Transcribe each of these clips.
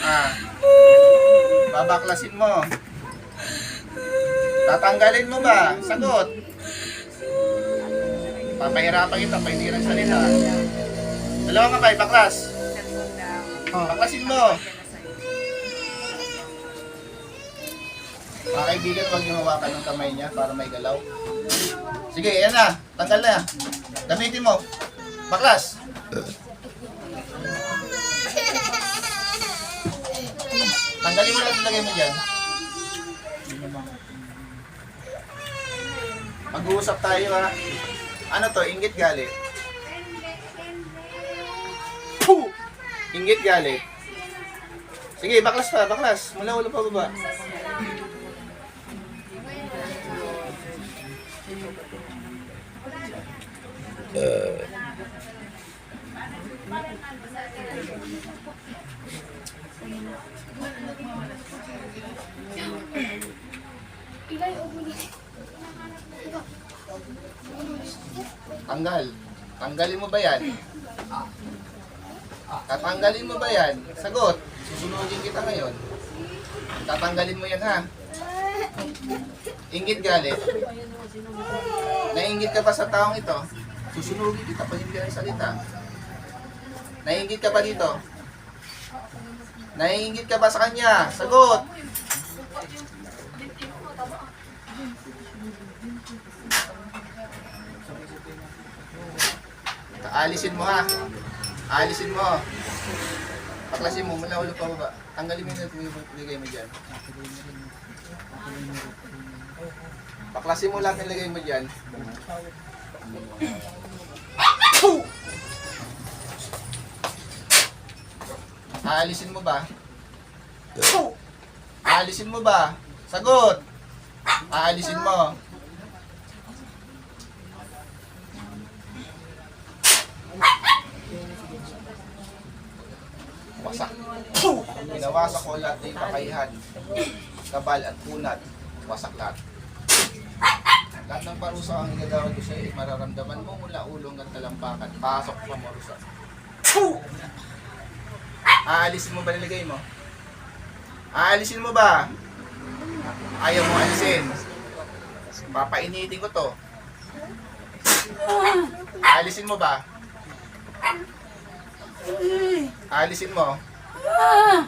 Ah, babaklasin mo. Tatanggalin mo ba? Sagot. Papahirapan kita, pa hindi salita. Dalawang kamay, baklas. Baklasin mo. Mga kaibigan, huwag niyo hawakan ng kamay niya para may galaw. Sige, yan na. Tanggal na. Gamitin mo. Baklas. Tanggalin mo lang, ilagay mo dyan. Mag-uusap tayo ha. Ano to? Inggit galit. Puh! Inggit galit. Sige, baklas pa, baklas. Mula ulo pa baba. Tanggal. Tanggalin mo ba yan? Tatanggalin mo ba yan? Sagot. Susunugin kita ngayon. Tatanggalin mo yan ha. Inggit galit. Nainggit ka ba sa taong ito? Susunugin kita pag hindi ka salita. Nainggit ka ba dito? Nainggit ka ba sa kanya? Sagot. Alisin mo ha. Alisin mo. Paklasin mo. Mula ulo pa baba. Tanggalin mo yung nilagay mo dyan. Paklasin mo lang nilagay mo dyan. Aalisin mo ba? Aalisin mo ba? Sagot. Aalisin mo. Wasak. Binawasak ko lahat ng kakayahan, kabal at punat. Wasak lahat. Lahat ng parusa ang igagawin ko sa'yo, mararamdaman mo mula ulong at talampakan. Pasok pa marusa. Aalisin mo ba nilagay mo? Aalisin mo ba? Ayaw mo alisin. Papainitin ko to. Aalisin mo ba? Alisin mo.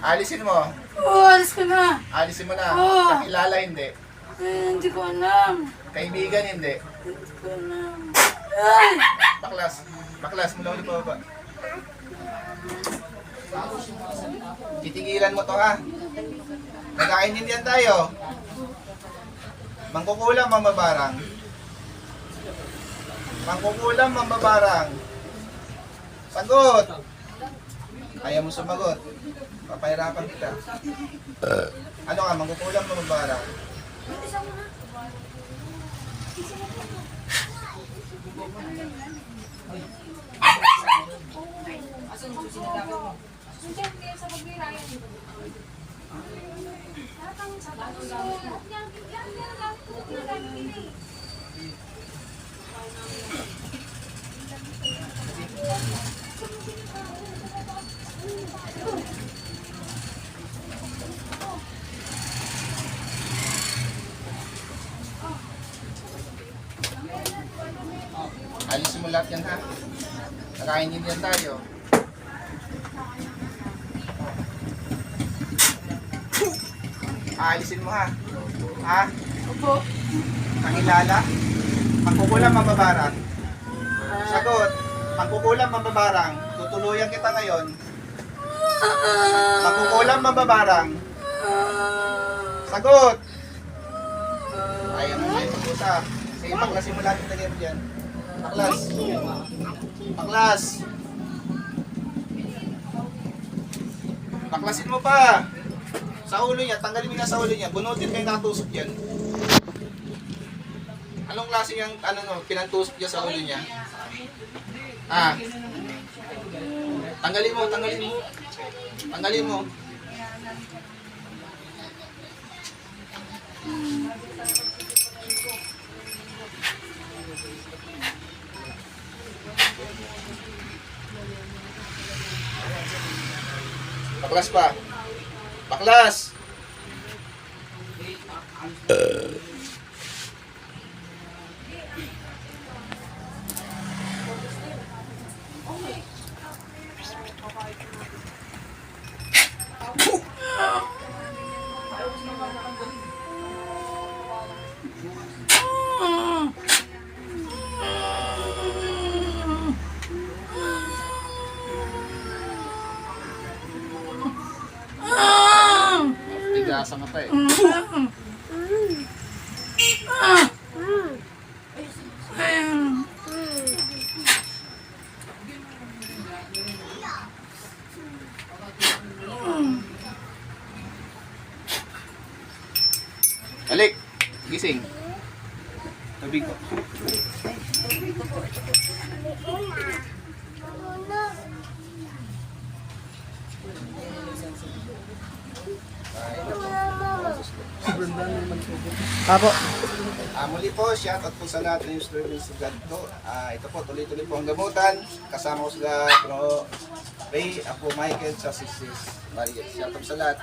Alisin mo. Alis ko na. Alisin mo na. Oo. Kakilala hindi. Hindi ko alam. Kaibigan hindi. Hindi ko alam. Ay! Baklas. Baklas. Mula ulit pa baba. Titigilan mo to ha. Nagkaintindihan tayo. Mangkukulam mambabarang. Mangkukulam mambabarang. Sagot. Ayaw mo sumagot. Papahirapan kita. Ano ka, mangkukulam mo mabarang? Alisin mo lahat yan ha. Nakaintindihan tayo. Aalisin mo ha. Ha? Opo. Kakilala? Mangkukulam mababarang. Sagot. Mangkukulam mababarang. Tutuluyan kita ngayon. Mangkukulam mababarang. Sagot. Ayaw mo na yung usap. Sige, paklasin mo lahat yung tagay mo dyan. Paklas. Paklas. Paklasin mo pa. Sa ulo niya, tanggalin mo na sa ulo niya. Bunutin kayo nakatusok dyan. Anong klase yung pinantusok niya sa ulo niya? Ah. Tanggalin mo, tanggalin mo. Tanggalin mo. Paklas pa. Baklas! Tigasan ka pa eh. Balik! Gising! Tubig ko. Apo. Muli po, shoutout po sa lahat ng service sa God po. Ito po, tuloy-tuloy po ang gamutan. Kasama ko sila, Ray, Apo Michael, sa Sis Maria. Shoutout sa lahat.